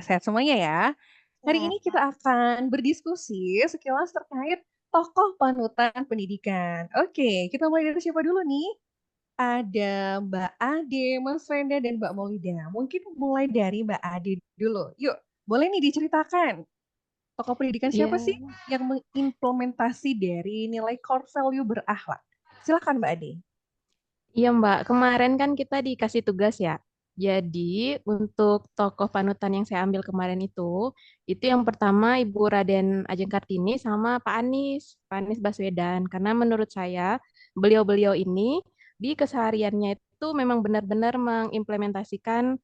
Sehat semuanya ya. Hari Sehat. ini kita akan berdiskusi sekilas terkait tokoh panutan pendidikan. Oke, kita mulai dari siapa dulu nih? Ada Mbak Ade, Mas Venda, dan Mbak Maulida. Mungkin mulai dari Mbak Ade dulu. Yuk, boleh nih diceritakan tokoh pendidikan Iya, siapa sih yang mengimplementasi dari nilai core value berakhlak? Silakan Mbak Ade. iya Mbak. Kemarin kan kita dikasih tugas ya. Jadi untuk tokoh panutan yang saya ambil kemarin itu yang pertama Ibu Raden Ajeng Kartini sama Pak Anies Baswedan. Karena menurut saya beliau-beliau ini di kesehariannya itu memang benar-benar mengimplementasikan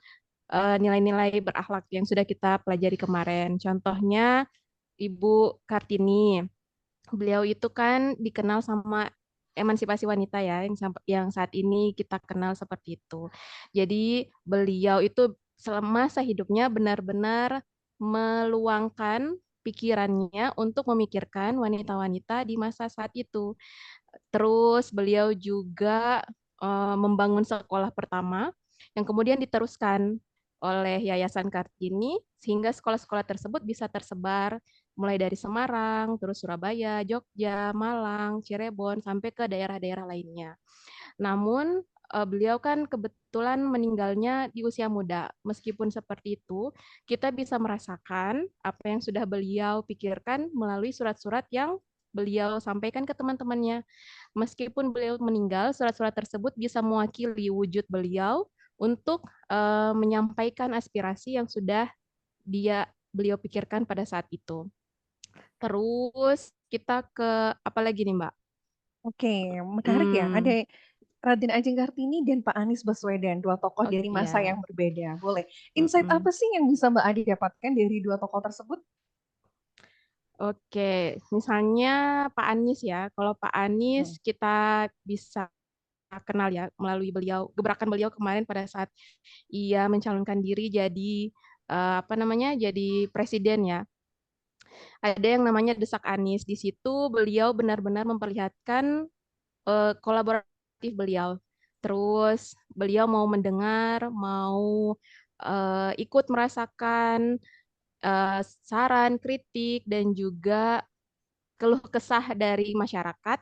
nilai-nilai berakhlak yang sudah kita pelajari kemarin. Contohnya Ibu Kartini. Beliau itu kan dikenal sama emansipasi wanita ya, yang saat ini kita kenal seperti itu. Jadi beliau itu semasa hidupnya benar-benar meluangkan pikirannya untuk memikirkan wanita-wanita di masa saat itu. Terus beliau juga membangun sekolah pertama yang kemudian diteruskan oleh Yayasan Kartini sehingga sekolah-sekolah tersebut bisa tersebar mulai dari Semarang, terus Surabaya, Jogja, Malang, Cirebon sampai ke daerah-daerah lainnya. Namun beliau kan kebetulan meninggalnya di usia muda. Meskipun seperti itu, kita bisa merasakan apa yang sudah beliau pikirkan melalui surat-surat yang beliau sampaikan ke teman-temannya. Meskipun beliau meninggal, surat-surat tersebut bisa mewakili wujud beliau untuk menyampaikan aspirasi yang sudah beliau pikirkan pada saat itu. Terus kita ke apa lagi nih, Mbak? Oke, menarik ya. Ada Hmm, Raden Ajeng Kartini dan Pak Anies Baswedan, dua tokoh oke dari masa ya. yang berbeda. Boleh. Insight Mm-mm. apa sih yang bisa Mbak Adi dapatkan dari dua tokoh tersebut? Oke, misalnya Pak Anies ya. Kalau Pak Anies Hmm. kita bisa kenal ya melalui gebrakan beliau kemarin pada saat ia mencalonkan diri jadi apa namanya, jadi presiden ya. Ada yang namanya Desak Anies. Di situ beliau benar-benar memperlihatkan kolaboratif beliau. Terus beliau mau mendengar, mau ikut merasakan saran, kritik, dan juga keluh kesah dari masyarakat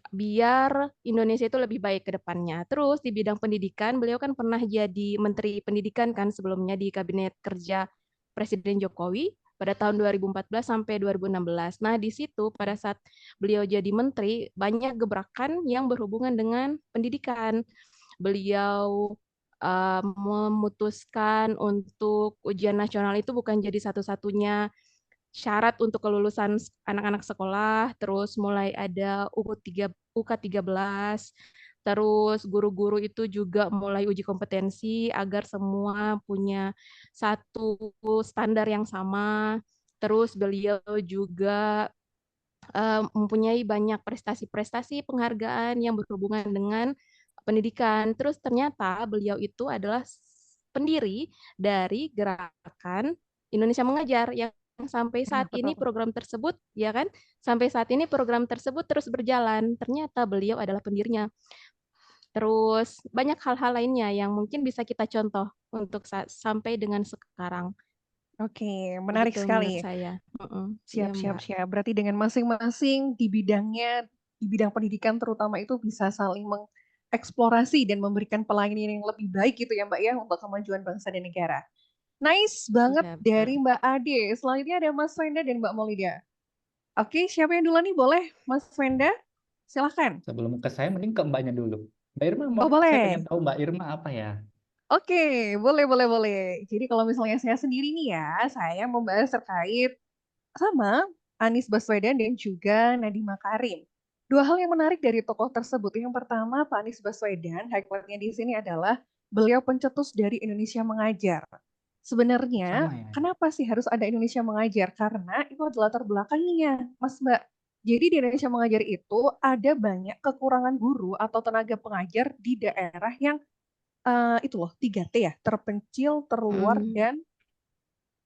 biar Indonesia itu lebih baik ke depannya. Terus di bidang pendidikan, beliau kan pernah jadi Menteri Pendidikan kan sebelumnya di Kabinet Kerja Presiden Jokowi pada tahun 2014 sampai 2016. Nah, di situ pada saat beliau jadi menteri, banyak gebrakan yang berhubungan dengan pendidikan. Beliau memutuskan untuk ujian nasional itu bukan jadi satu-satunya syarat untuk kelulusan anak-anak sekolah, terus mulai ada UK13, terus guru-guru itu juga mulai uji kompetensi agar semua punya satu standar yang sama. Terus beliau juga mempunyai banyak prestasi-prestasi penghargaan yang berhubungan dengan pendidikan. Terus ternyata beliau itu adalah pendiri dari gerakan Indonesia Mengajar yang sampai Nah, saat ini betul. program tersebut ya kan sampai saat ini program tersebut terus berjalan. Ternyata beliau adalah pendirinya. Terus banyak hal-hal lainnya yang mungkin bisa kita contoh untuk sampai dengan sekarang. Oke, menarik Begitu menurut sekali. saya. Mm-mm. Siap, Iya, siap, Mbak. siap. Berarti dengan masing-masing di bidangnya, di bidang pendidikan terutama itu bisa saling mengeksplorasi dan memberikan pelayanan yang lebih baik gitu ya Mbak ya untuk kemajuan bangsa dan negara. Nice banget Iya, betul. dari Mbak Ade. Selanjutnya ada Mas Wenda dan Mbak Maulida. Oke, siapa yang duluan nih? Boleh, Mas Wenda? Silahkan. Sebelum ke saya, mending ke mbaknya dulu. Mbak Irma, mau, Oh, saya pengen boleh. tahu Mbak Irma apa ya? Oke, boleh, boleh, boleh. Jadi kalau misalnya saya sendiri nih ya, saya membahas terkait sama Anies Baswedan dan juga Nadiem Makarim. Dua hal yang menarik dari tokoh tersebut. Yang pertama, Pak Anies Baswedan, highlightnya di sini adalah beliau pencetus dari Indonesia Mengajar. Sebenarnya, Sama ya. kenapa sih harus ada Indonesia Mengajar? Karena itu adalah latar belakangnya, Mas Mbak. Jadi di Indonesia Mengajar itu ada banyak kekurangan guru atau tenaga pengajar di daerah yang itu loh, 3T ya, terpencil, terluar, Mm. dan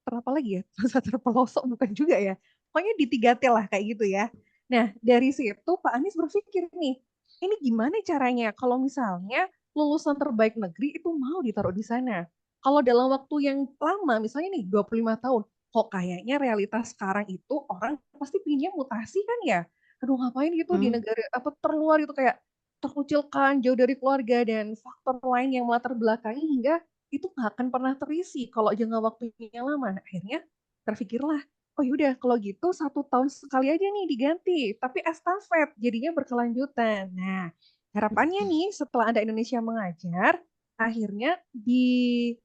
apa lagi ya? Masa terpelosok bukan juga ya. Pokoknya di 3T lah kayak gitu ya. Nah, dari situ Pak Anies berpikir nih, ini gimana caranya kalau misalnya lulusan terbaik negeri itu mau ditaruh di sana. Kalau dalam waktu yang lama, misalnya nih 25 tahun, kok kayaknya realitas sekarang itu orang pasti pinginnya mutasi kan ya? Aduh ngapain gitu di Hmm. negara apa terluar itu kayak terkucilkan, jauh dari keluarga dan faktor lain yang melatar belakangi hingga itu nggak akan pernah terisi kalau jangka waktunya lama. Nah, akhirnya terfikirlah, oh yaudah kalau gitu 1 tahun sekali aja nih diganti, tapi estafet jadinya berkelanjutan. Nah, harapannya nih setelah ada Indonesia mengajar, akhirnya di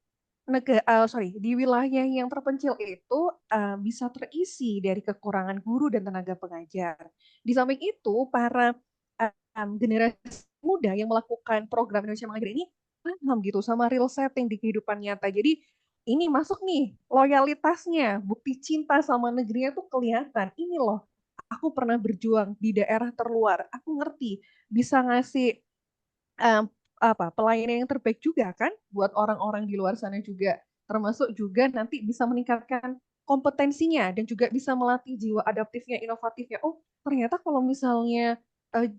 wilayah yang terpencil itu bisa terisi dari kekurangan guru dan tenaga pengajar. Di samping itu, para generasi muda yang melakukan program Indonesia Mengajar ini paham gitu sama real setting di kehidupan nyata. Jadi ini masuk nih loyalitasnya, bukti cinta sama negerinya tuh kelihatan. Ini loh, aku pernah berjuang di daerah terluar. Aku ngerti bisa ngasih em, pelayanan yang terbaik juga kan buat orang-orang di luar sana juga, termasuk juga nanti bisa meningkatkan kompetensinya dan juga bisa melatih jiwa adaptifnya, inovatifnya. Oh, ternyata kalau misalnya eh,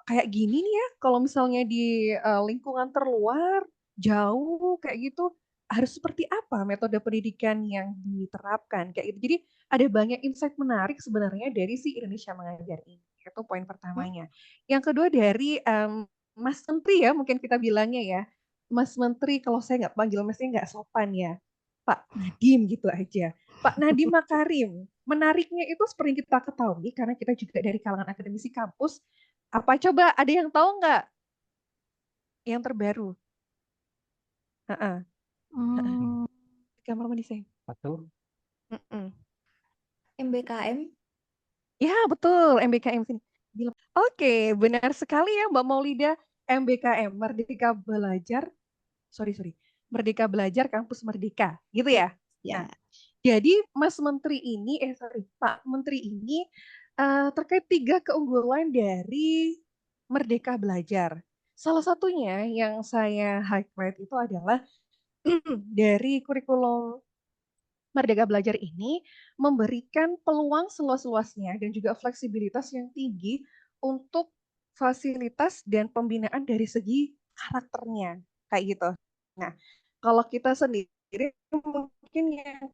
kayak gini nih ya, kalau misalnya di lingkungan terluar jauh kayak gitu harus seperti apa metode pendidikan yang diterapkan kayak gitu. Jadi ada banyak insight menarik sebenarnya dari si Indonesia Mengajar ini. Itu poin pertamanya. Yang kedua dari Mas Menteri ya, mungkin kita bilangnya ya. Mas Menteri, kalau saya nggak panggil masnya nggak sopan ya. Pak Nadiem gitu aja. Pak Nadiem Makarim. Menariknya itu seperti yang kita ketahui, karena kita juga dari kalangan akademisi kampus. Apa coba ada yang tahu nggak yang terbaru? Heeh. Hmm. Kamar mandi saya. Apa tuh? Mm-mm. MBKM. Ya, betul, MBKM sini. Oke, benar sekali ya Mbak Maulida. MBKM, Merdeka Belajar, sorry, Merdeka Belajar Kampus Merdeka, gitu ya. Ya. Nah, jadi Mas Menteri ini, Pak Menteri ini terkait 3 keunggulan dari Merdeka Belajar. Salah satunya yang saya highlight itu adalah dari kurikulum Merdeka Belajar ini memberikan peluang seluas-luasnya dan juga fleksibilitas yang tinggi untuk fasilitas dan pembinaan dari segi karakternya, kayak gitu. Nah, kalau kita sendiri mungkin yang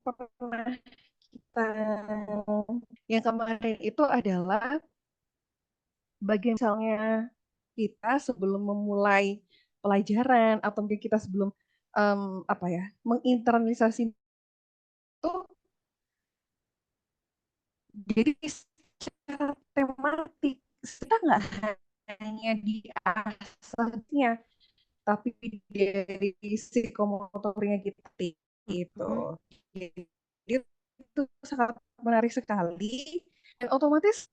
pernah kita yang kemarin itu adalah bagian misalnya kita sebelum memulai pelajaran atau mungkin kita sebelum menginternalisasi itu, jadi secara tematik kita nggak hanya di asalnya tapi dari psikomotornya kita gitu. Jadi itu sangat menarik sekali dan otomatis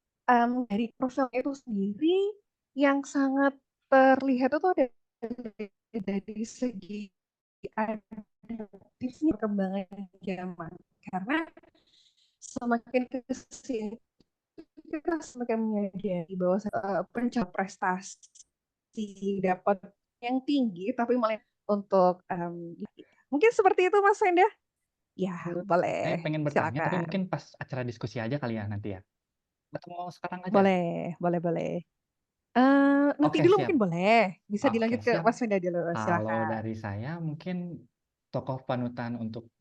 dari profil itu sendiri yang sangat terlihat itu ada dari segi adaptifnya perkembangan zaman karena semakin ke sini kita semakin menyadari bahwa pencapaian prestasi dapat yang tinggi tapi malah untuk mungkin seperti itu Mas Wenda. Ya, Saya boleh. pengen bertanya, tapi Silakan. mungkin pas acara diskusi aja kali ya nanti ya. Atau mau sekarang aja? Boleh. Nanti Oke, dulu siap. mungkin boleh. Bisa Oke, dilanjut ke siap. Mas Wenda dulu. Kalau Silakan. dari saya mungkin tokoh panutan untuk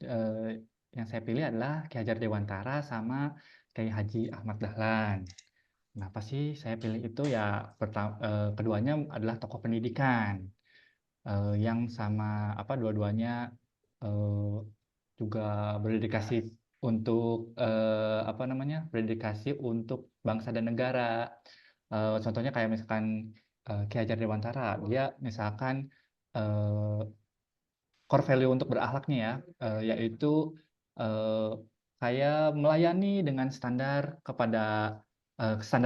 yang saya pilih adalah Ki Hajar Dewantara sama Kiai Haji Ahmad Dahlan. Kenapa sih saya pilih itu ya? Keduanya adalah tokoh pendidikan yang sama dua-duanya eh, juga berdedikasi untuk berdedikasi untuk bangsa dan negara. Contohnya kayak misalkan Ki Hajar Dewantara, dia misalkan eh, core value untuk berakhlaknya ya, yaitu eh, kayak melayani dengan standar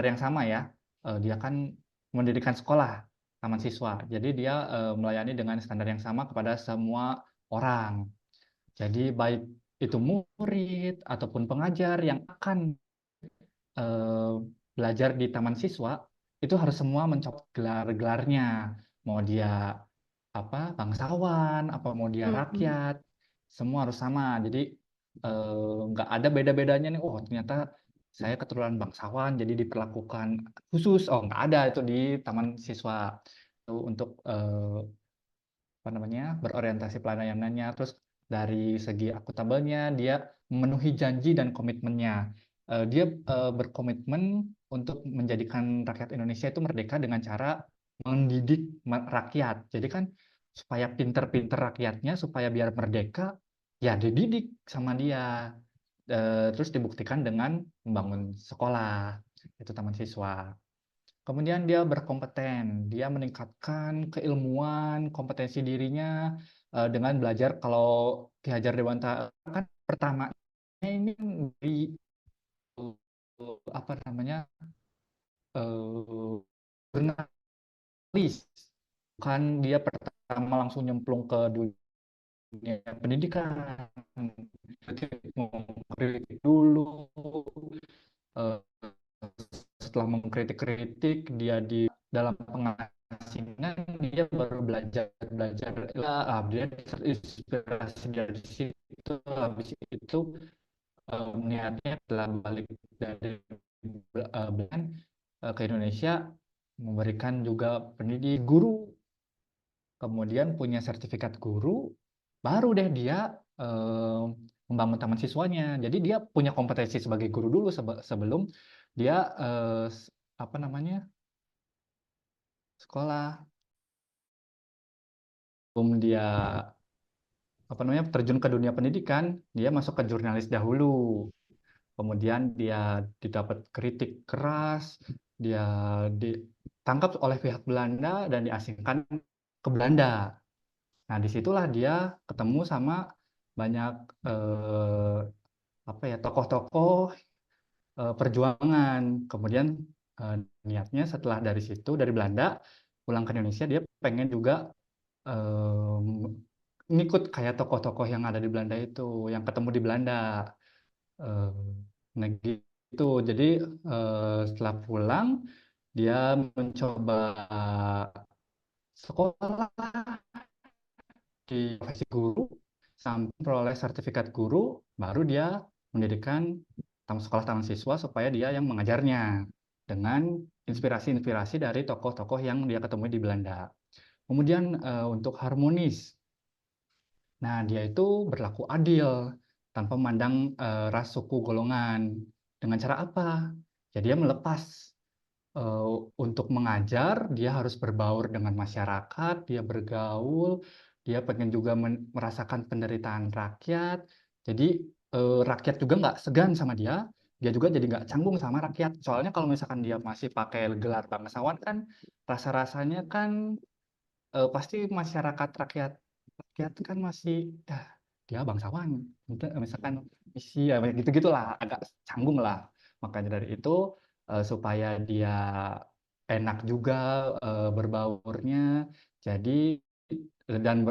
yang sama ya. Dia kan mendirikan sekolah taman siswa, jadi dia melayani dengan standar yang sama kepada semua orang. Jadi baik itu murid ataupun pengajar yang akan eh, belajar di taman siswa itu harus semua mencapai gelar-gelarnya, mau dia bangsawan, apa mau dia rakyat, semua harus sama. Jadi nggak ada beda-bedanya nih. Oh ternyata saya keturunan bangsawan jadi diperlakukan khusus. Oh nggak ada itu di taman siswa. Itu untuk berorientasi pelayanannya. Terus dari segi akuntabelnya dia memenuhi janji dan komitmennya. Dia berkomitmen untuk menjadikan rakyat Indonesia itu merdeka dengan cara mendidik rakyat. Jadi kan supaya pinter-pinter rakyatnya, supaya biar merdeka, ya dididik sama dia. Terus dibuktikan dengan membangun sekolah, itu taman siswa. Kemudian dia berkompeten, dia meningkatkan keilmuan, kompetensi dirinya dengan belajar. Kalau Ki Hajar Dewantara kan pertama ini di jurnalis, kan dia pertama langsung nyemplung ke dunia pendidikan, mengkritik dulu. Setelah mengkritik dia di dalam pengasingan, dia baru belajar dia terinspirasi dari situ. Habis itu niatnya setelah balik dari Belanda ke Indonesia, memberikan juga pendidik guru, kemudian punya sertifikat guru, baru deh dia membangun taman siswanya. Jadi dia punya kompetensi sebagai guru dulu sebelum dia sekolah. Sebelum dia terjun ke dunia pendidikan, dia masuk ke jurnalis dahulu. Kemudian dia didapat kritik keras, dia ditangkap oleh pihak Belanda dan diasingkan ke Belanda. Nah, disitulah dia ketemu sama banyak tokoh-tokoh perjuangan. Kemudian niatnya setelah dari situ, dari Belanda pulang ke Indonesia, dia pengen juga ngikut kayak tokoh-tokoh yang ada di Belanda itu, yang ketemu di Belanda. Nah gitu. Jadi setelah pulang, dia mencoba sekolah di profesi guru, sampai memperoleh sertifikat guru, baru dia mendirikan sekolah taman siswa supaya dia yang mengajarnya dengan inspirasi-inspirasi dari tokoh-tokoh yang dia ketemu di Belanda. Kemudian untuk harmonis, nah dia itu berlaku adil tanpa memandang ras, suku, golongan. Dengan cara apa? Ya dia melepas untuk mengajar, dia harus berbaur dengan masyarakat, dia bergaul, dia pengen juga merasakan penderitaan rakyat. Jadi rakyat juga nggak segan sama dia juga jadi nggak canggung sama rakyat. Soalnya kalau misalkan dia masih pakai gelar bangsawan kan, rasa-rasanya kan pasti masyarakat rakyat kan masih, dia bangsawan, misalkan misi ya gitu-gitulah, agak canggung lah. Makanya dari itu supaya dia enak juga berbaurnya, jadi dan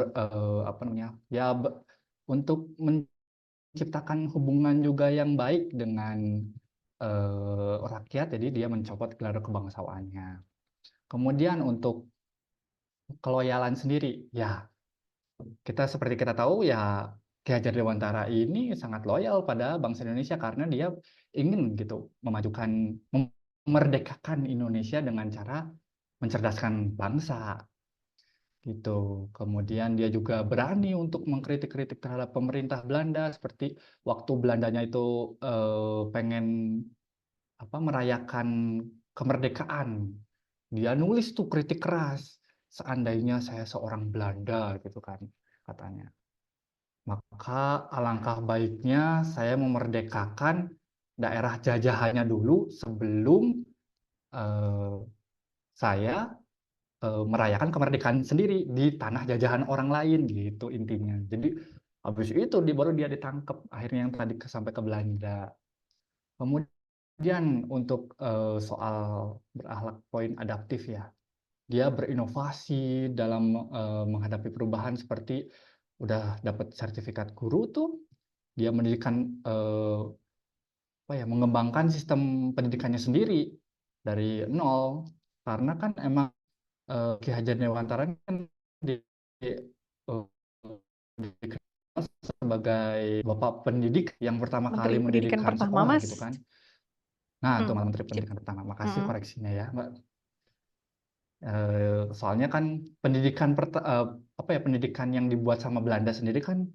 untuk menciptakan hubungan juga yang baik dengan rakyat, jadi dia mencopot gelar kebangsawaannya. Kemudian untuk keloyalan sendiri, ya seperti kita tahu ya, Ki Hajar Dewantara ini sangat loyal pada bangsa Indonesia karena dia ingin gitu memerdekakan Indonesia dengan cara mencerdaskan bangsa gitu. Kemudian dia juga berani untuk mengkritik-kritik terhadap pemerintah Belanda, seperti waktu Belandanya itu pengen merayakan kemerdekaan. Dia nulis tuh kritik keras, seandainya saya seorang Belanda gitu kan katanya. Maka alangkah baiknya saya memerdekakan daerah jajahannya dulu sebelum saya merayakan kemerdekaan sendiri di tanah jajahan orang lain gitu intinya. Jadi habis itu baru dia ditangkap akhirnya yang tadi sampai ke Belanda. Kemudian untuk soal berakhlak poin adaptif ya, dia berinovasi dalam menghadapi perubahan, seperti udah dapat sertifikat guru tuh, dia mengembangkan sistem pendidikannya sendiri dari nol, karena kan emang Ki Hajar Dewantara kan dikenal sebagai bapak pendidik yang pertama Menteri kali Pendidikan mendirikan pertama, sekolah Mas. gitu kan. Nah, itu Hmm. Menteri Pendidikan pertama. Makasih koreksinya ya, Mbak. Soalnya kan pendidikan yang dibuat sama Belanda sendiri kan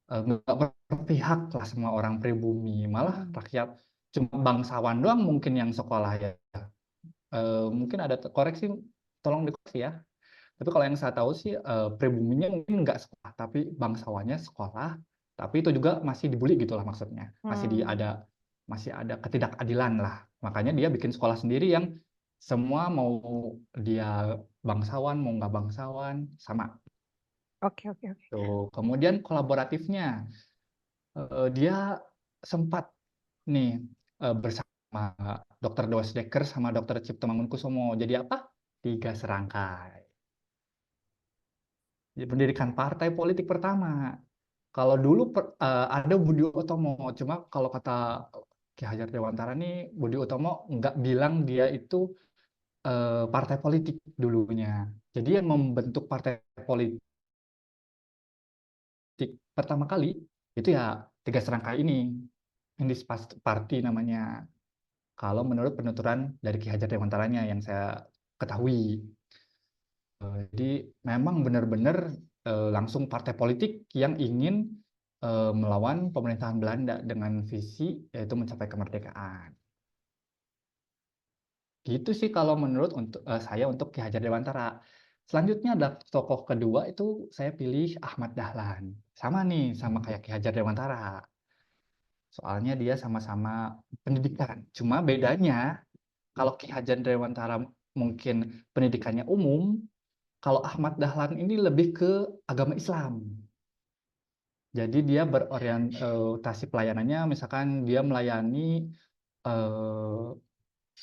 nggak berpihak lah sama orang pribumi, malah rakyat cuma bangsawan doang mungkin yang sekolah ya. Mungkin ada koreksi, tolong dikoreksi ya. Tapi kalau yang saya tahu sih pribuminya mungkin nggak sekolah, tapi bangsawannya sekolah, tapi itu juga masih dibully gitulah maksudnya, masih ada ketidakadilan lah. Makanya dia bikin sekolah sendiri yang semua mau dia bangsawan mau nggak bangsawan sama. Oke. Tuh. Kemudian kolaboratifnya, dia sempat nih bersama Dr. Dosdekker sama Dr. Cipto Mangunkusumo. Jadi apa? 3 serangkai. Jadi pendidikan partai politik pertama. Kalau dulu ada Budi Utomo, cuma kalau kata Ki Hajar Dewantara nih, Budi Utomo nggak bilang dia itu partai politik dulunya. Jadi yang membentuk partai politik pertama kali itu ya 3 serangkai ini. Indis Party namanya. Kalau menurut penuturan dari Ki Hajar Dewantaranya yang saya ketahui. Jadi memang benar-benar langsung partai politik yang ingin melawan pemerintahan Belanda dengan visi yaitu mencapai kemerdekaan. Gitu sih kalau menurut saya untuk Ki Hajar Dewantara. Selanjutnya ada tokoh kedua itu saya pilih Ahmad Dahlan. Sama nih, sama kayak Ki Hajar Dewantara. Soalnya dia sama-sama pendidikan. Cuma bedanya kalau Ki Hajar Dewantara mungkin pendidikannya umum, kalau Ahmad Dahlan ini lebih ke agama Islam. Jadi dia berorientasi pelayanannya, misalkan dia melayani,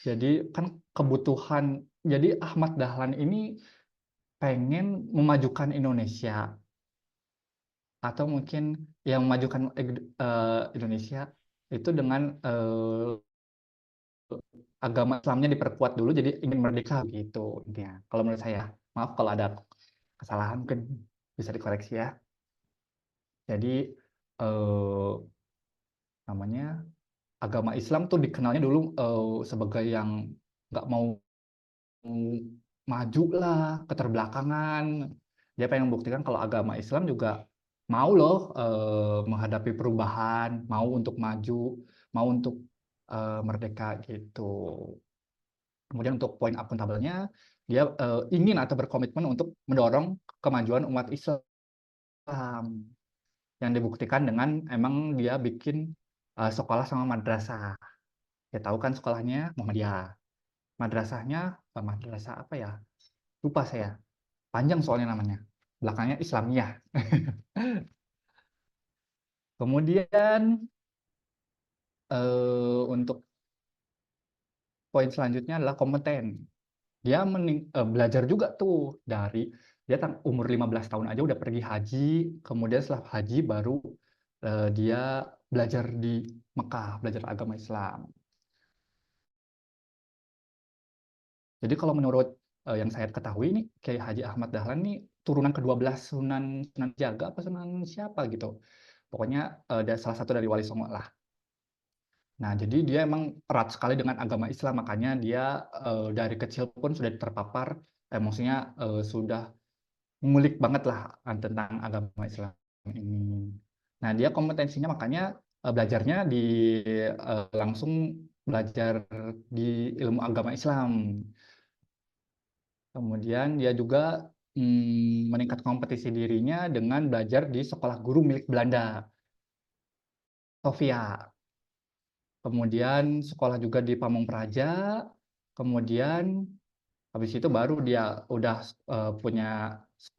jadi kan kebutuhan, jadi Ahmad Dahlan ini pengen memajukan Indonesia, atau mungkin yang memajukan Indonesia itu dengan agama Islamnya diperkuat dulu, jadi ingin merdeka gitu intinya. Kalau menurut saya, maaf kalau ada kesalahan mungkin bisa dikoreksi ya. Jadi namanya agama Islam tuh dikenalnya dulu sebagai yang nggak mau maju lah, keterbelakangan. Dia pengen membuktikan kalau agama Islam juga mau loh menghadapi perubahan, mau untuk maju, mau untuk merdeka gitu. Kemudian untuk poin akuntabelnya, dia ingin atau berkomitmen untuk mendorong kemajuan umat Islam yang dibuktikan dengan emang dia bikin sekolah sama madrasah. Ya tahu kan sekolahnya Muhammadiyah. Madrasahnya madrasah apa ya? Lupa saya. Panjang soalnya namanya. Belakangnya Islamiyah. Kemudian untuk poin selanjutnya adalah kompeten. Dia belajar juga tuh dari dia umur 15 tahun aja udah pergi haji, kemudian setelah haji baru dia belajar di Mekah, belajar agama Islam. Jadi kalau menurut yang saya ketahui nih, Kiai Haji Ahmad Dahlan nih turunan ke-12 Sunan Jaga apa Sunan siapa gitu. Pokoknya salah satu dari Wali Songo lah. Nah, jadi dia emang erat sekali dengan agama Islam, makanya dia dari kecil pun sudah terpapar, maksudnya sudah ngulik banget lah tentang agama Islam ini. Nah, dia kompetensinya makanya belajarnya langsung belajar di ilmu agama Islam. Kemudian dia juga meningkat kompetisi dirinya dengan belajar di sekolah guru milik Belanda, Sofia. Kemudian sekolah juga di Pamong Praja. Kemudian habis itu baru dia udah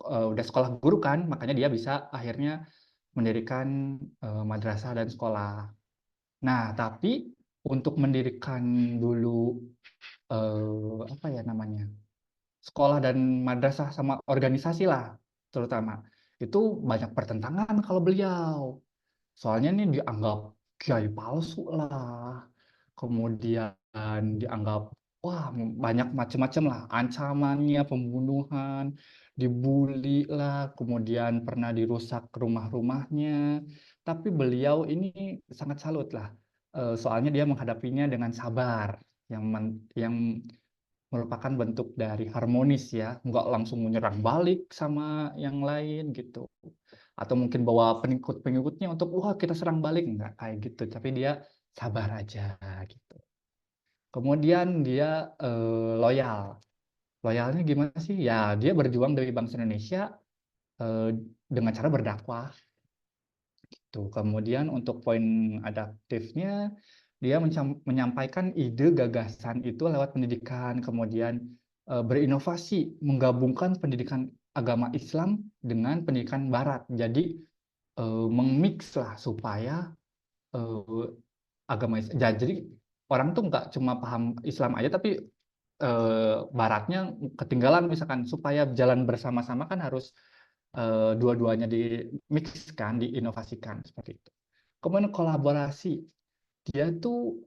udah sekolah guru kan, makanya dia bisa akhirnya mendirikan madrasah dan sekolah. Nah, tapi untuk mendirikan dulu apa ya namanya? Sekolah dan madrasah sama organisasi lah terutama. Itu banyak pertentangan kalau beliau. Soalnya ini dianggap kiai palsu lah. Kemudian dianggap wah banyak macam-macam lah, ancamannya pembunuhan, dibully lah, kemudian pernah dirusak rumah-rumahnya. Tapi beliau ini sangat salut lah. Soalnya dia menghadapinya dengan sabar, yang merupakan bentuk dari harmonis ya, nggak langsung menyerang balik sama yang lain gitu. Atau mungkin bawa pengikut-pengikutnya untuk wah kita serang balik, nggak kayak gitu, tapi dia sabar aja gitu. Kemudian dia loyal. Loyalnya gimana sih? Ya dia berjuang dari bangsa Indonesia dengan cara berdakwah. Tuh, kemudian untuk poin adaptifnya, dia menyampaikan ide gagasan itu lewat pendidikan, kemudian berinovasi, menggabungkan pendidikan agama Islam dengan pendidikan Barat. Jadi memix lah supaya eh, agama Islam. Jadi orang tuh nggak cuma paham Islam aja, tapi Baratnya ketinggalan misalkan supaya jalan bersama-sama kan harus dua-duanya dimixkan, diinovasikan seperti itu. Kemudian kolaborasi, dia tuh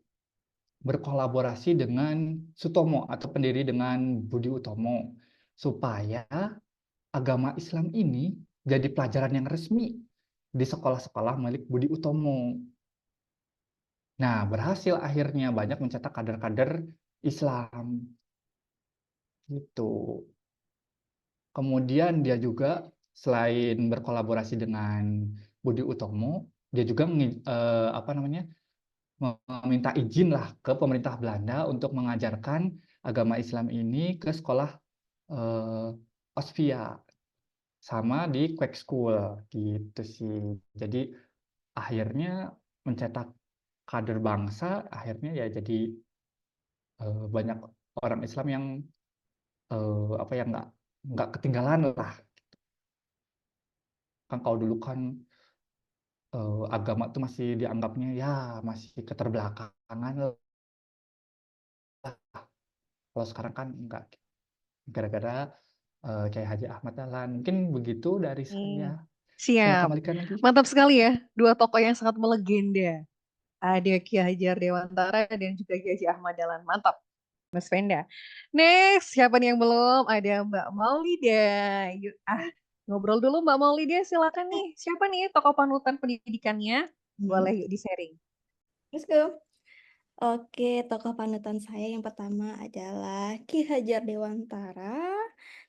berkolaborasi dengan Sutomo atau pendiri dengan Budi Utomo supaya agama Islam ini jadi pelajaran yang resmi di sekolah-sekolah milik Budi Utomo. Nah, berhasil akhirnya banyak mencetak kader-kader Islam gitu. Kemudian dia juga selain berkolaborasi dengan Budi Utomo, dia juga apa namanya meminta izin lah ke pemerintah Belanda untuk mengajarkan agama Islam ini ke sekolah Osvia sama di Quake School gitu sih. Jadi akhirnya mencetak kader bangsa, akhirnya ya jadi banyak orang Islam yang apa ya nggak ketinggalan lah. Kan kalau dulu kan agama tuh masih dianggapnya ya masih keterbelakangan lah. Kalau sekarang kan enggak. Gara-gara kayak Haji Ahmad Dahlan. Mungkin begitu dari saya. Saya Siap. kembalikan lagi. Mantap sekali ya. Dua tokoh yang sangat melegenda. Ada Ki Hajar Dewantara dan juga Ki Haji Ahmad Dahlan. Mantap, Mas Venda. Next, siapa nih yang belum? Ada Mbak Maulida. Yuk, ngobrol dulu Mbak Maulida, silakan nih. Siapa nih tokoh panutan pendidikannya? Boleh yuk di-sharing. Let's go. Oke, tokoh panutan saya yang pertama adalah Ki Hajar Dewantara.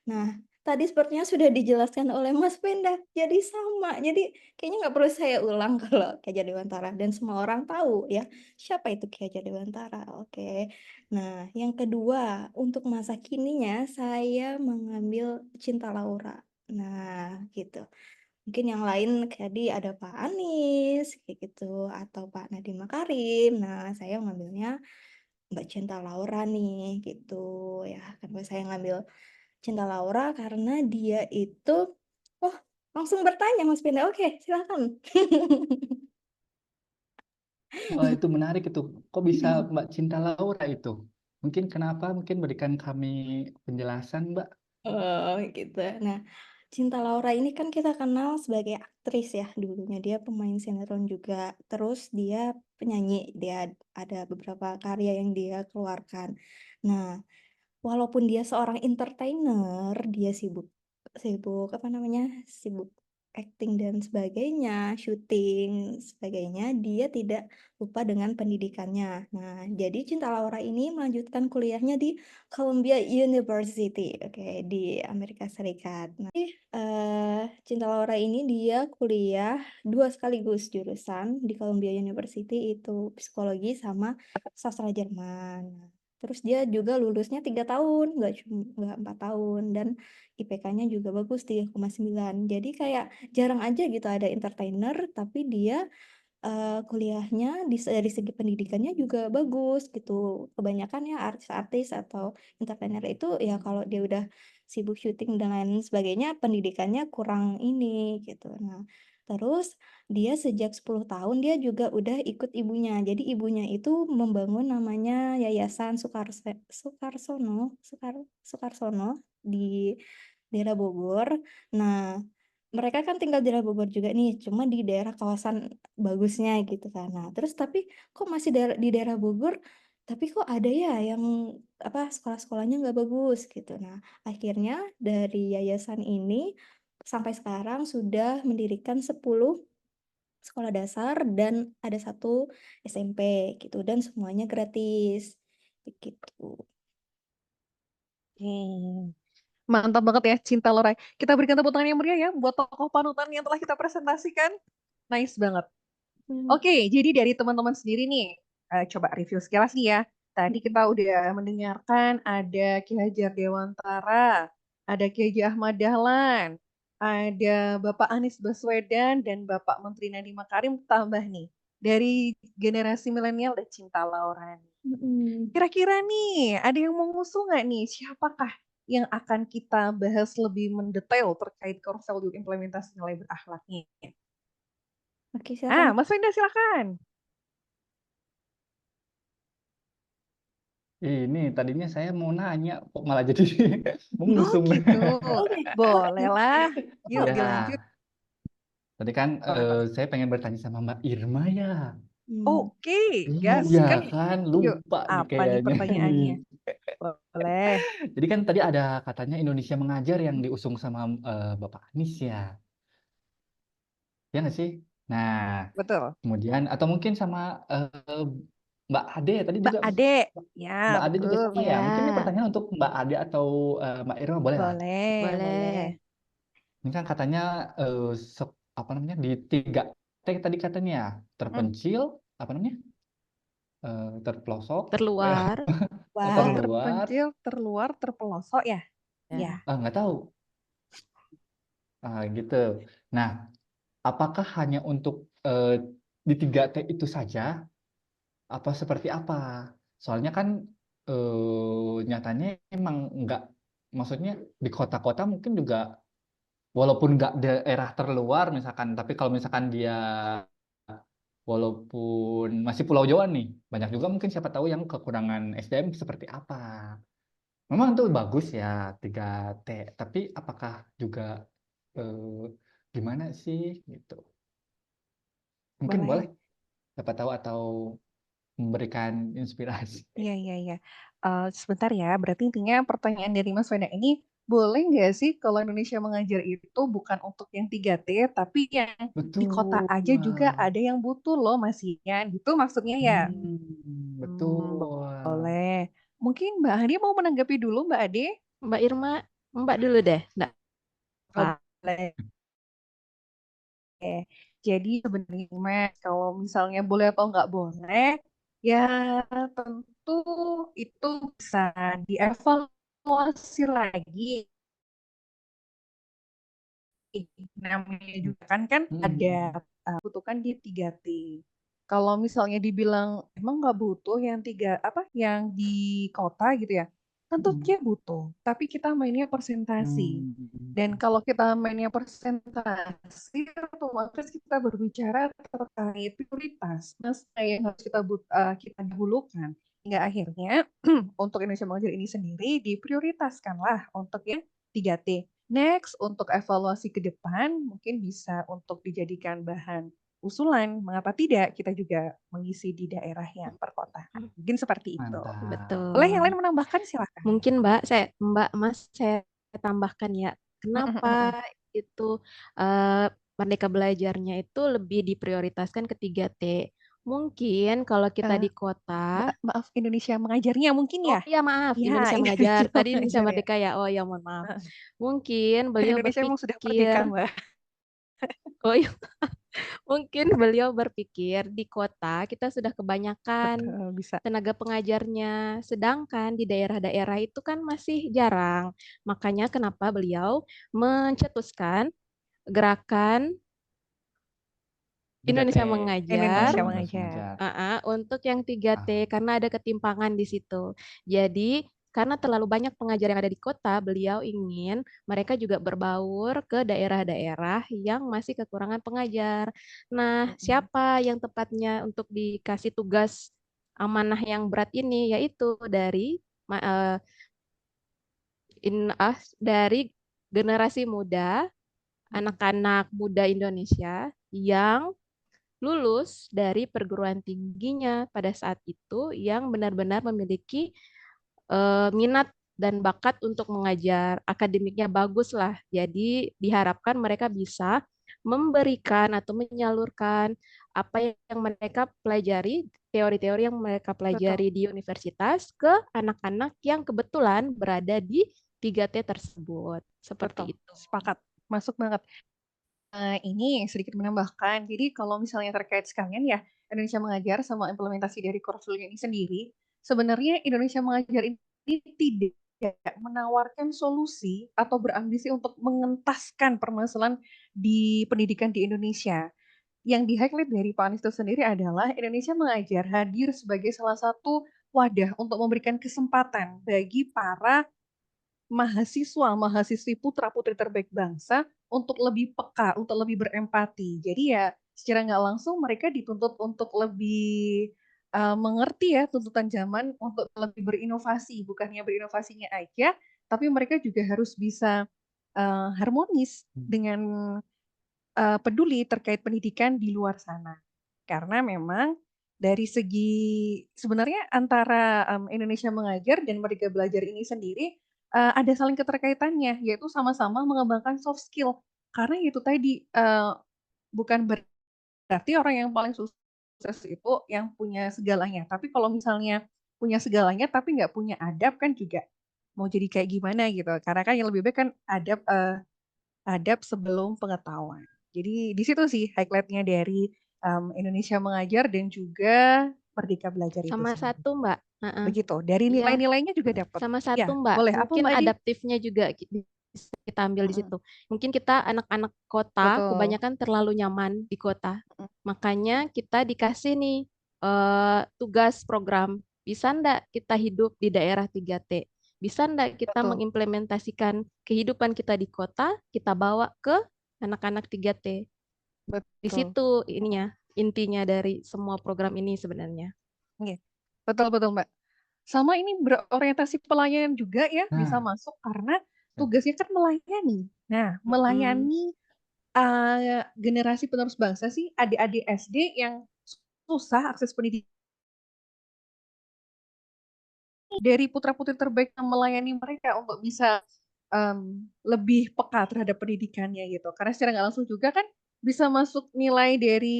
Nah, tadi sepertinya sudah dijelaskan oleh Mas Penda, jadi sama. Jadi kayaknya nggak perlu saya ulang kalau Ki Hajar Dewantara. Dan semua orang tahu ya, siapa itu Ki Hajar Dewantara. Oke, nah yang kedua, untuk masa kininya saya mengambil Cinta Laura. Nah, gitu. Mungkin yang lain tadi ada Pak Anies kayak gitu atau Pak Nadiem Makarim. Nah, saya ngambilnya Mbak Cinta Laura nih gitu ya. Kenapa saya ngambil Cinta Laura karena dia itu oh, langsung bertanya Mas Pinda. Oke, silakan. Wah, itu menarik itu. Kok bisa Mbak Cinta Laura itu? Mungkin kenapa? Mungkin berikan kami penjelasan, Mbak. Oh, gitu. Nah, Cinta Laura ini kan kita kenal sebagai aktris ya dulunya. Dia pemain sinetron juga. Terus dia penyanyi. Dia ada beberapa karya yang dia keluarkan. Nah, walaupun dia seorang entertainer, dia sibuk sibuk apa namanya? Sibuk acting dan sebagainya, syuting sebagainya, dia tidak lupa dengan pendidikannya. Nah, jadi Cinta Laura ini melanjutkan kuliahnya di Columbia University, oke, di Amerika Serikat. Nah, Cinta Laura ini dia kuliah dua sekaligus jurusan di Columbia University itu psikologi sama sastra Jerman. Terus dia juga lulusnya 3 tahun, nggak 4 tahun, dan IPK-nya juga bagus 3,9. Jadi kayak jarang aja gitu ada entertainer, tapi dia kuliahnya dari segi pendidikannya juga bagus gitu. Kebanyakan ya artis-artis atau entertainer itu ya kalau dia udah sibuk syuting dan lain sebagainya, pendidikannya kurang ini gitu. Nah, terus dia sejak 10 tahun dia juga udah ikut ibunya. Jadi ibunya itu membangun namanya Yayasan Sukarsono di daerah Bogor. Nah, mereka kan tinggal di daerah Bogor juga nih, cuma di daerah kawasan bagusnya gitu kan. Nah, terus tapi kok masih di daerah Bogor, tapi kok ada ya yang apa sekolah-sekolahnya nggak bagus gitu. Nah, akhirnya dari yayasan ini sampai sekarang sudah mendirikan 10 sekolah dasar dan ada 1 SMP gitu dan semuanya gratis gitu. Mantap banget ya Cinta Lorai. Kita berikan tepuk tangan yang meriah ya buat tokoh panutan yang telah kita presentasikan. Nice banget. Oke, jadi dari teman-teman sendiri nih, coba review sekilas nih ya. Tadi kita udah mendengarkan ada Ki Hajar Dewantara, ada Ki Haji Ahmad Dahlan, ada Bapak Anies Baswedan, dan Bapak Menteri Nadiem Makarim tambah nih. Dari generasi milenial dan Cinta Laura nih. Kira-kira nih, ada yang mau ngusul nggak nih? Siapakah yang akan kita bahas lebih mendetail terkait core value implementasi nilai berakhlaknya? Oke, silakan. Mas Wenda silakan. Ini tadinya saya mau nanya, kok malah jadi mengusung. Gitu. Oke. Boleh lah. Yuk Ya, dilanjut. tadi kan Boleh. saya pengen bertanya sama Mbak Irma ya. Oke, Iya gaskan. kan, Yuk, lupa nih apa nih kayaknya pertanyaannya? nih. Boleh. Jadi kan tadi ada katanya Indonesia Mengajar yang diusung sama Bapak Anies ya. Ya nggak sih? Nah, Betul. kemudian atau mungkin sama Mbak Ade tadi Mbak juga Ade. Ya, Mbak Ade juga betul. sama ya. Ya, Mungkin ini pertanyaan untuk Mbak Ade atau Mbak Irma boleh lah. Boleh, boleh. boleh. Ini kan katanya apa namanya di 3T tadi katanya ya, terpencil, apa namanya? Terpelosok, Terluar. Wah, terluar, Terpencil, terluar, terpelosok ya? Ya. Ya. nggak tahu. Gitu. Nah, apakah hanya untuk di 3T itu saja? Apa seperti apa? Soalnya kan nyatanya emang nggak, maksudnya di kota-kota mungkin juga, walaupun nggak daerah terluar misalkan, tapi kalau misalkan dia walaupun masih Pulau Jawa nih, banyak juga mungkin siapa tahu yang kekurangan SDM seperti apa. Memang itu bagus ya 3T, tapi apakah juga gimana sih gitu? Mungkin Boleh. boleh siapa tahu atau memberikan inspirasi. Iya, iya, iya. Sebentar ya, berarti intinya pertanyaan dari Mas Wenda ini, boleh nggak sih kalau Indonesia Mengajar itu bukan untuk yang 3T, tapi yang di kota Betul. aja juga ada yang butuh loh Mas Ian, gitu maksudnya ya? Betul. Boleh. Mungkin Mbak Ade mau menanggapi dulu Mbak Ade? Mbak Irma, Mbak dulu deh. Nggak apa. Oh, boleh. Jadi sebenarnya Mas, kalau misalnya boleh atau nggak boleh, ya tentu itu bisa dievaluasi lagi. Namanya juga kan ada butuhkan di 3T. Kalau misalnya dibilang emang nggak butuh yang yang di kota gitu ya, tentunya butuh. Tapi kita mainnya persentasi. Dan kalau kita mainnya persentasi, otomatis kita berbicara terkait prioritas. Mas, yang harus kita dahulukan. Hingga akhirnya untuk Indonesia Mengajar ini sendiri diprioritaskanlah untuk yang 3T. Next, untuk evaluasi ke depan, mungkin bisa untuk dijadikan bahan usulan. Mengapa tidak kita juga mengisi di daerah yang perkotaan. Mungkin seperti itu. Mantap. Betul. Boleh yang lain menambahkan silakan. Mungkin Mas, saya tambahkan ya. Kenapa itu Merdeka Belajarnya itu lebih diprioritaskan ke 3T? Mungkin kalau kita di kota, Maaf, Indonesia Mengajarnya mungkin ya? iya maaf, Ya, Indonesia Mengajar. Indonesia Tadi Indonesia Mengajar ya. Merdeka ya. Oh ya, mohon maaf. Mungkin beliau Indonesia emang sudah merdeka, berpikir, Mbak. oh iya, mungkin beliau berpikir di kota kita sudah kebanyakan Bisa. tenaga pengajarnya, sedangkan di daerah-daerah itu kan masih jarang. Makanya kenapa beliau mencetuskan gerakan Indonesia 3T. Mengajar Indonesia Indonesia Mengajar. Mengajar. untuk yang 3T karena ada ketimpangan di situ. Jadi karena terlalu banyak pengajar yang ada di kota, beliau ingin mereka juga berbaur ke daerah-daerah yang masih kekurangan pengajar. Nah, siapa yang tepatnya untuk dikasih tugas amanah yang berat ini? Yaitu dari generasi muda, anak-anak muda Indonesia yang lulus dari perguruan tingginya pada saat itu yang benar-benar memiliki minat dan bakat untuk mengajar, akademiknya bagus lah. Jadi diharapkan mereka bisa memberikan atau menyalurkan apa yang mereka pelajari, teori-teori yang mereka Betul. pelajari di universitas ke anak-anak yang kebetulan berada di 3T tersebut. Betul. Seperti itu. Sepakat. Masuk banget. Ini sedikit menambahkan. Jadi kalau misalnya terkait sekalian ya, Indonesia Mengajar sama implementasi dari kurikulum ini sendiri, sebenarnya Indonesia Mengajar ini tidak menawarkan solusi atau berambisi untuk mengentaskan permasalahan di pendidikan di Indonesia. Yang di-highlight dari Pak Anies itu sendiri adalah Indonesia Mengajar hadir sebagai salah satu wadah untuk memberikan kesempatan bagi para mahasiswa, mahasiswi putra-putri terbaik bangsa untuk lebih peka, untuk lebih berempati. Jadi ya secara nggak langsung mereka dituntut untuk lebih mengerti ya tuntutan zaman, untuk lebih berinovasi. Bukannya berinovasinya aja, tapi mereka juga harus bisa harmonis dengan peduli terkait pendidikan di luar sana. Karena memang dari segi sebenarnya antara Indonesia Mengajar dan Merdeka Belajar ini sendiri ada saling keterkaitannya, yaitu sama-sama mengembangkan soft skill. Karena itu tadi bukan berarti orang yang paling sukses itu yang punya segalanya. Tapi kalau misalnya punya segalanya tapi nggak punya adab kan juga mau jadi kayak gimana gitu. Karena kan yang lebih baik kan adab sebelum pengetahuan. Jadi di situ sih highlight-nya dari Indonesia Mengajar dan juga Merdeka Belajar itu Sama sendiri. satu, Mbak. Begitu. Dari Iya, nilai-nilainya juga dapat. sama Ya, satu, Mbak. boleh. Apa Mungkin Mbak Adi? adaptifnya juga bisa kita ambil di Mm-mm. situ. Mungkin kita anak-anak kota Betul. kebanyakan terlalu nyaman di kota. Mm-mm. Makanya kita dikasih nih tugas program. Bisa ndak kita hidup di daerah 3T? Bisa ndak kita Betul. mengimplementasikan kehidupan kita di kota, kita bawa ke anak-anak 3T? Di Betul. situ ininya, intinya dari semua program ini sebenarnya. Oke. Betul Mbak. Sama ini berorientasi pelayanan juga ya bisa Nah, masuk karena tugasnya kan melayani. Nah, melayani generasi penerus bangsa sih adik-adik SD yang susah akses pendidikan, dari putra-putri terbaik yang melayani mereka untuk bisa lebih peka terhadap pendidikannya gitu. Karena secara nggak langsung juga kan bisa masuk nilai dari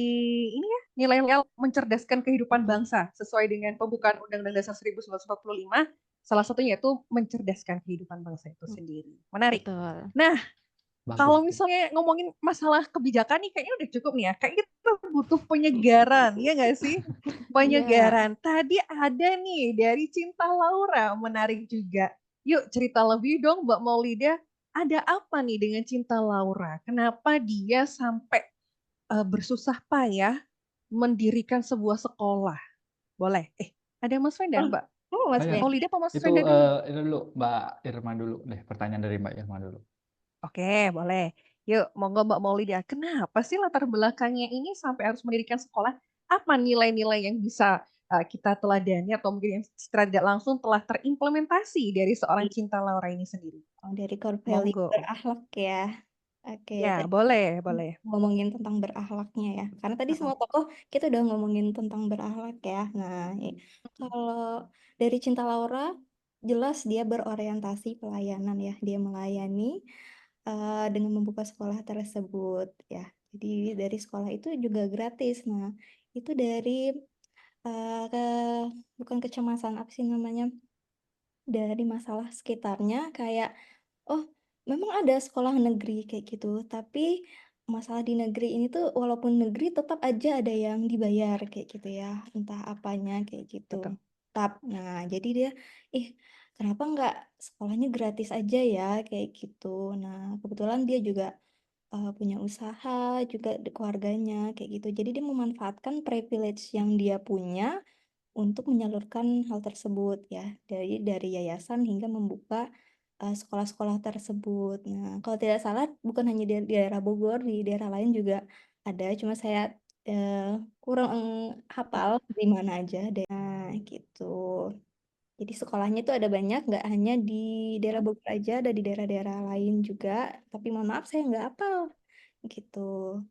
ini ya, nilai mencerdaskan kehidupan bangsa sesuai dengan pembukaan Undang-Undang Dasar 1945. Salah satunya itu mencerdaskan kehidupan bangsa itu sendiri. Menarik. Betul. Nah, bagus kalau tuh. misalnya ngomongin masalah kebijakan nih kayaknya udah cukup nih ya. Kayaknya kita butuh penyegaran, ya nggak sih? Penyegaran. Tadi ada nih dari Cinta Laura, menarik juga. Yuk cerita lebih dong Mbak Maulida. Ada apa nih dengan Cinta Laura? Kenapa dia sampai bersusah payah mendirikan sebuah sekolah? Boleh? Ada Mas Fenda, Oh, Mbak Mas Ayo, Ben. Maulida apa Mas itu Fenda dulu? itu dulu Mbak Irma dulu deh, pertanyaan dari Mbak Irma dulu. Oke, boleh. Yuk, monggo Mbak Maulida. Kenapa sih latar belakangnya ini sampai harus mendirikan sekolah? Apa nilai-nilai yang bisa kita teladani atau mungkin yang secara tidak langsung telah terimplementasi dari seorang Cinta Laura ini sendiri? Dari core value Monggo. berakhlak ya. Oke, Ya, tadi boleh. ngomongin tentang berakhlaknya ya. Karena tadi semua tokoh kita udah ngomongin tentang berakhlak ya. Nah, kalau dari Cinta Laura jelas dia berorientasi pelayanan ya. Dia melayani dengan membuka sekolah tersebut ya. Jadi dari sekolah itu juga gratis. Nah, itu dari bukan kecemasan apa sih namanya? Dari masalah sekitarnya kayak oh, memang ada sekolah negeri kayak gitu, tapi masalah di negeri ini tuh walaupun negeri tetap aja ada yang dibayar kayak gitu ya, entah apanya kayak gitu. Betul. Nah, jadi dia, ih, kenapa nggak sekolahnya gratis aja ya kayak gitu. Nah, kebetulan dia juga punya usaha juga di keluarganya kayak gitu. Jadi dia memanfaatkan privilege yang dia punya untuk menyalurkan hal tersebut ya dari yayasan hingga membuka sekolah-sekolah tersebut. Nah, kalau tidak salah bukan hanya di daerah Bogor, di daerah lain juga ada, cuma saya kurang hafal di mana aja. Nah, gitu. Jadi sekolahnya itu ada banyak, nggak hanya di daerah Bogor aja, ada di daerah-daerah lain juga. Tapi mohon maaf saya nggak hafal gitu.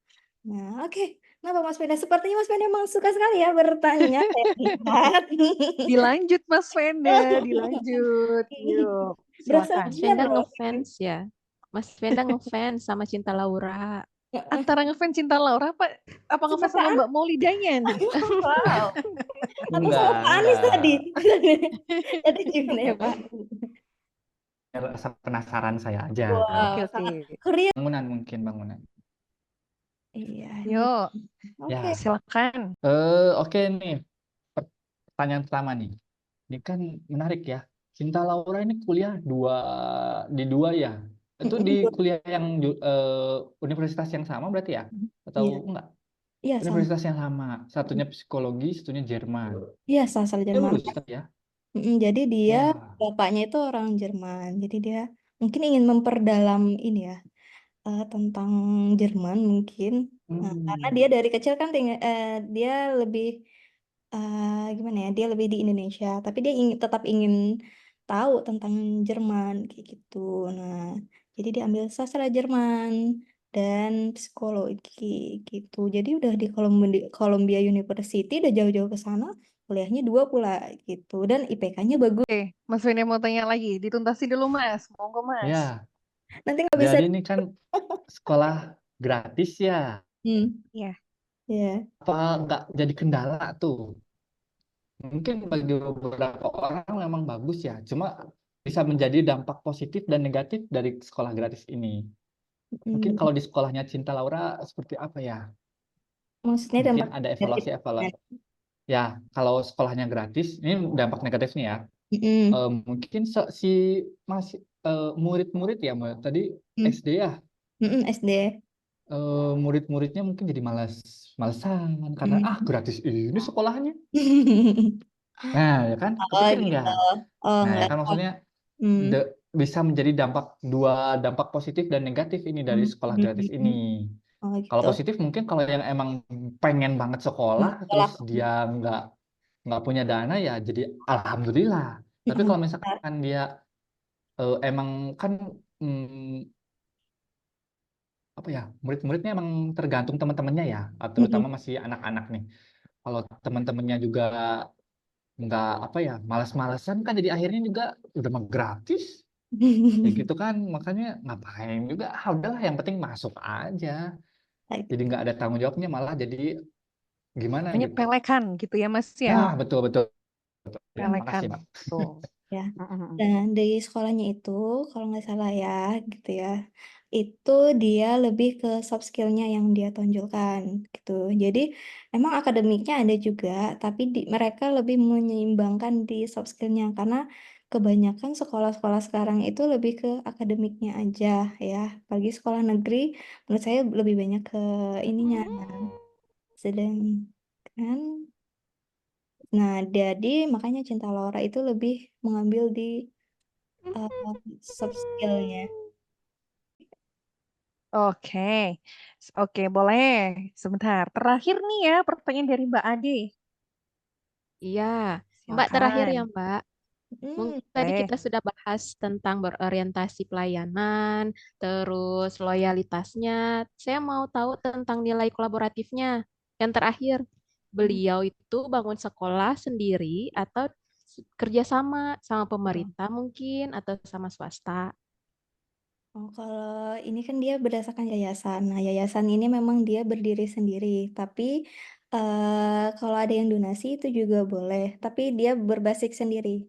Nah, oke. Kenapa Mas Fenda? Sepertinya Mas Fenda memang suka sekali ya bertanya. Saya lihat. Dilanjut Mas Fenda, dilanjut. Yuk, Berasa silakan. Mas biar Venda loh. ngefans ya. Mas Venda ngefans sama Cinta Laura. Antara ngefans Cinta Laura apa ngefans sama Apaan? Mbak Maulidanya nih? Wow. Atau sama Pak Anies Enggak. tadi. Tadi gimana ya Pak? Rasa penasaran saya aja. Oke, Wow, oke. Korea. Bangunan mungkin bangunan. Iya. Yuk, Oke. Ya, silakan. oke nih. Pertanyaan pertama nih. Ini kan menarik ya. Cinta Laura ini kuliah di dua ya. Itu di kuliah yang universitas yang sama berarti ya? Atau Iya. enggak? Iya sama. Universitas yang sama. Satunya psikologi, satunya Jerman. Iya asal Dia Jerman. lulus kan ya? Jadi dia Wah. bapaknya itu orang Jerman. Jadi dia mungkin ingin memperdalam ini ya tentang Jerman mungkin. Nah, karena dia dari kecil kan dia lebih gimana ya? Dia lebih di Indonesia, tapi dia tetap ingin tahu tentang Jerman kayak gitu. Nah, jadi dia ambil sastra Jerman dan psikologi gitu. Jadi udah di Columbia University, udah jauh-jauh ke sana, kuliahnya 2 pula gitu. Dan IPK-nya bagus. Oke, Mas Vene mau tanya lagi. Dituntasin dulu, Mas. Monggo, Mas. Ya, Nanti nggak bisa. jadi ini kan sekolah gratis ya. Iya. Ya. Apa nggak jadi kendala tuh? Mungkin bagi beberapa orang memang bagus ya. Cuma bisa menjadi dampak positif dan negatif dari sekolah gratis ini. Mungkin Hmm, kalau di sekolahnya Cinta Laura seperti apa ya? maksudnya Mungkin dampak ada negatif. evaluasi-evaluasi. Ya, kalau sekolahnya gratis, ini dampak negatifnya ya. Mm-mm. Mungkin si masih murid-murid ya, Mbak. Tadi Mm. SD ya, Mm-mm, SD. murid-muridnya mungkin jadi malesan karena Mm. gratis ini sekolahnya. Nah, ya kan? Oh Kepikir gitu. enggak? Oh Nah, ya enggak. kan maksudnya Hmm. bisa menjadi dua dampak positif dan negatif ini dari sekolah gratis ini. Oh Kalau gitu. positif mungkin kalau yang emang pengen banget sekolah terus Sekolah. dia nggak punya dana ya jadi alhamdulillah. Tapi Mm-mm. kalau misalkan dia emang kan mm, apa ya murid-muridnya emang tergantung teman-temannya ya, terutama Mm-mm. masih anak-anak nih. Kalau teman-temannya juga nggak apa ya malas-malasan kan jadi akhirnya juga udah mah gratis ya gitu kan makanya ngapain juga udahlah yang penting masuk aja jadi nggak ada tanggung jawabnya malah jadi gimana gitu. Menyepelekan gitu ya, Mas ya. Nah betul betul, betul. Ya Menyepelekan. makasih Mbak. Tuh. Ya. Mm-mm. Dan dari sekolahnya itu, kalau nggak salah ya, gitu ya, itu dia lebih ke soft skill-nya yang dia tonjolkan, gitu. Jadi emang akademiknya ada juga, tapi mereka lebih menyeimbangkan di soft skill-nya karena kebanyakan sekolah-sekolah sekarang itu lebih ke akademiknya aja ya. Apalagi sekolah negeri, menurut saya lebih banyak ke ininya. Sedangkan, nah jadi makanya Cinta Laura itu lebih mengambil di soft skill-nya. Oke. Oke, boleh. Sebentar. Terakhir nih ya, pertanyaan dari Mbak Ade. Iya, Mbak terakhir ya Silakan. Mbak. Hmm. Mungkin tadi Boleh. kita sudah bahas tentang berorientasi pelayanan, terus loyalitasnya. Saya mau tahu tentang nilai kolaboratifnya. Yang terakhir, beliau itu bangun sekolah sendiri atau kerjasama sama pemerintah mungkin atau sama swasta. Oh, kalau ini kan dia berdasarkan yayasan. Nah, yayasan ini memang dia berdiri sendiri. Tapi kalau ada yang donasi itu juga boleh. Tapi dia berbasis sendiri.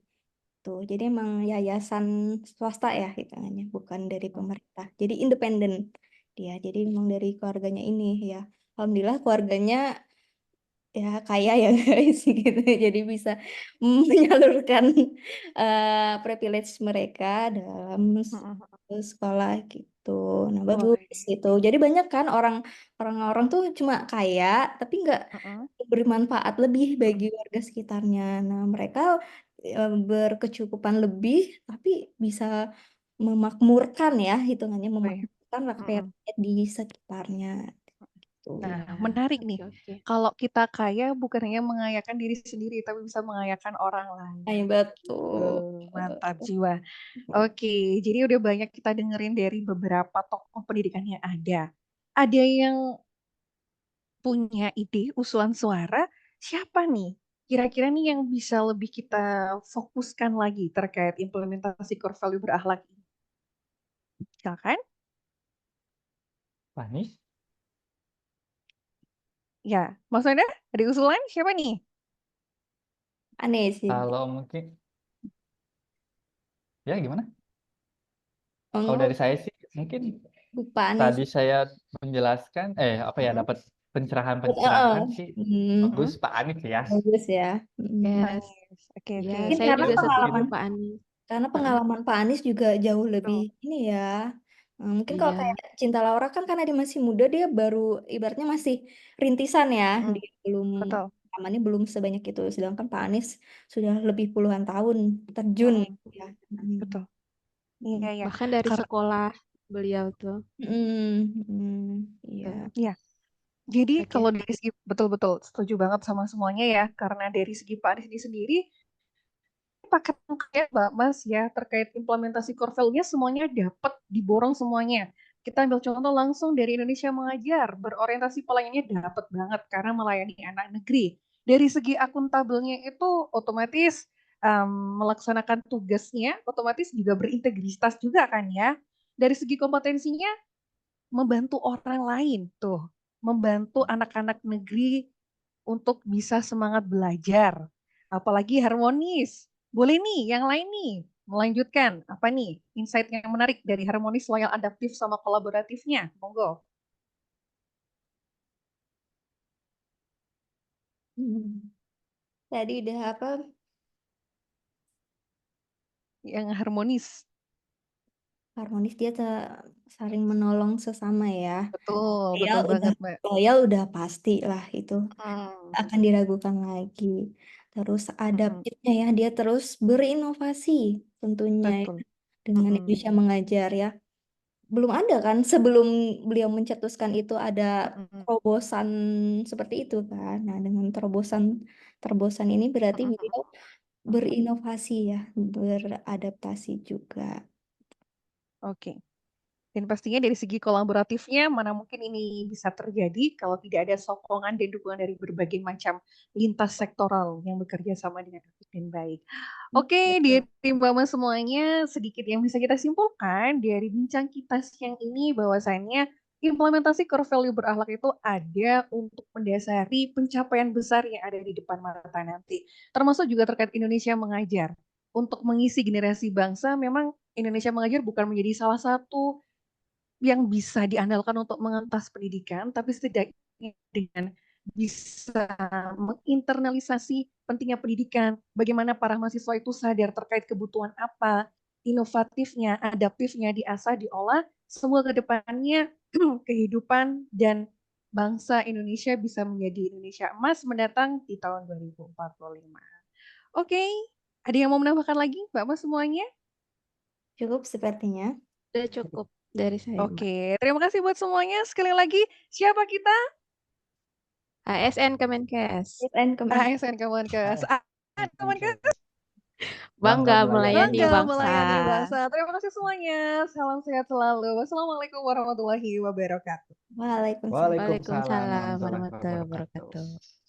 Tuh, jadi emang yayasan swasta ya hitungannya, bukan dari pemerintah. Jadi independen dia. Jadi memang dari keluarganya ini ya. Alhamdulillah keluarganya ya kaya ya guys gitu jadi bisa menyalurkan privilege mereka dalam sekolah gitu. Nah Boleh. bagus gitu jadi banyak kan orang-orang tuh cuma kaya tapi nggak bermanfaat lebih bagi warga sekitarnya. Nah mereka berkecukupan lebih tapi bisa memakmurkan ya hitungannya Baik. memakmurkan rakyat di sekitarnya gitu. Nah, Ya, menarik nih. oke oke. Kalau kita kaya bukan hanya mengayakan diri sendiri, tapi bisa mengayakan orang lain. Ay, betul. Mantap jiwa. Oke, jadi udah banyak kita dengerin dari beberapa tokoh pendidikan yang ada. Ada yang punya ide, usulan suara, siapa nih? Kira-kira nih yang bisa lebih kita fokuskan lagi terkait implementasi core value berakhlak ini. Silakan. Panis Ya, Mas Wenda, ada usulan siapa nih? Aneh sih. Kalau mungkin, ya gimana? Oh, Kalau dari enggak, saya sih, mungkin lupa aneh tadi sih. saya menjelaskan, apa ya, Mm-mm, dapat Heeh. pencerahan-pencerahan sih, mm-mm. bagus Pak Anies ya. Bagus ya. Yes. Anies. Oke, Ya, oke. Mungkin saya karena juga setuju pengalaman Pak Anies. pengalaman Pak Anies juga jauh lebih Betul. ini ya. Mungkin kalau Iya, kayak Cinta Laura kan karena dia masih muda, dia baru ibaratnya masih rintisan ya, Mm, dia belum betul. pengalamannya belum sebanyak itu. Sedangkan Pak Anies sudah lebih puluhan tahun terjun Mm-mm, ya. betul. Iya, iya. bahkan dari Karena, sekolah beliau tuh. Iya. Tuh. ya. Jadi Oke. kalau dari segi betul-betul setuju banget sama semuanya ya. Karena dari segi Pak Anies ini sendiri, paket kayak Mbak Mas ya terkait implementasi core value-nya semuanya dapat diborong semuanya. Kita ambil contoh langsung dari Indonesia Mengajar, berorientasi pelayanannya dapat banget karena melayani anak negeri. Dari segi akuntabelnya itu otomatis melaksanakan tugasnya, otomatis juga berintegritas juga kan ya. Dari segi kompetensinya membantu orang lain tuh, membantu anak-anak negeri untuk bisa semangat belajar. Apalagi harmonis. Boleh nih, yang lain nih. Melanjutkan, apa nih? Insight yang menarik dari harmonis, loyal, adaptif, sama kolaboratifnya. Monggo. Hmm. Tadi udah apa? Yang harmonis. Harmonis, dia saling menolong sesama ya. Betul, Loyal betul udah banget, Mbak. udah pasti lah itu. Hmm, Akan diragukan lagi. Terus mm-mm, adaptifnya ya, dia terus berinovasi tentunya ya, betul. dengan Mm-mm, Indonesia Mengajar ya. Belum ada kan sebelum beliau mencetuskan itu ada mm-mm, terobosan seperti itu kan. Nah, dengan terobosan terobosan ini berarti mm-mm, beliau mm-mm. berinovasi ya, beradaptasi juga. Oke. Dan pastinya dari segi kolaboratifnya, mana mungkin ini bisa terjadi kalau tidak ada sokongan dan dukungan dari berbagai macam lintas sektoral yang bekerja sama dengan aktif dan baik. Oke, Betul. dari Mbak Mas semuanya, sedikit yang bisa kita simpulkan dari bincang kita siang ini bahwasannya implementasi core value berakhlak itu ada untuk mendasari pencapaian besar yang ada di depan mata nanti. Termasuk juga terkait Indonesia Mengajar. Untuk mengisi generasi bangsa, memang Indonesia Mengajar bukan menjadi salah satu yang bisa diandalkan untuk mengentas pendidikan, tapi setidaknya dengan bisa menginternalisasi pentingnya pendidikan, bagaimana para mahasiswa itu sadar terkait kebutuhan apa, inovatifnya, adaptifnya diasah, diolah, semua ke depannya kehidupan dan bangsa Indonesia bisa menjadi Indonesia emas mendatang di tahun 2045. Oke, ada yang mau menambahkan lagi, Mbak Mas semuanya? Cukup sepertinya. Udah cukup dari saya, Mbak. Oke, terima kasih buat semuanya. Sekali lagi, siapa kita? ASN Kemenkes. FN Kemenkes. ASN Kemenkes. Kemenkes Bangga Bangga melayani melayani bangga bangsa. melayani bangsa. Terima kasih semuanya. Salam sehat selalu. Wassalamualaikum warahmatullahi wabarakatuh. Waalaikumsalam. Waalaikumsalam Waalaikumsalam warahmatullahi warahmatullahi wabarakatuh. wabarakatuh.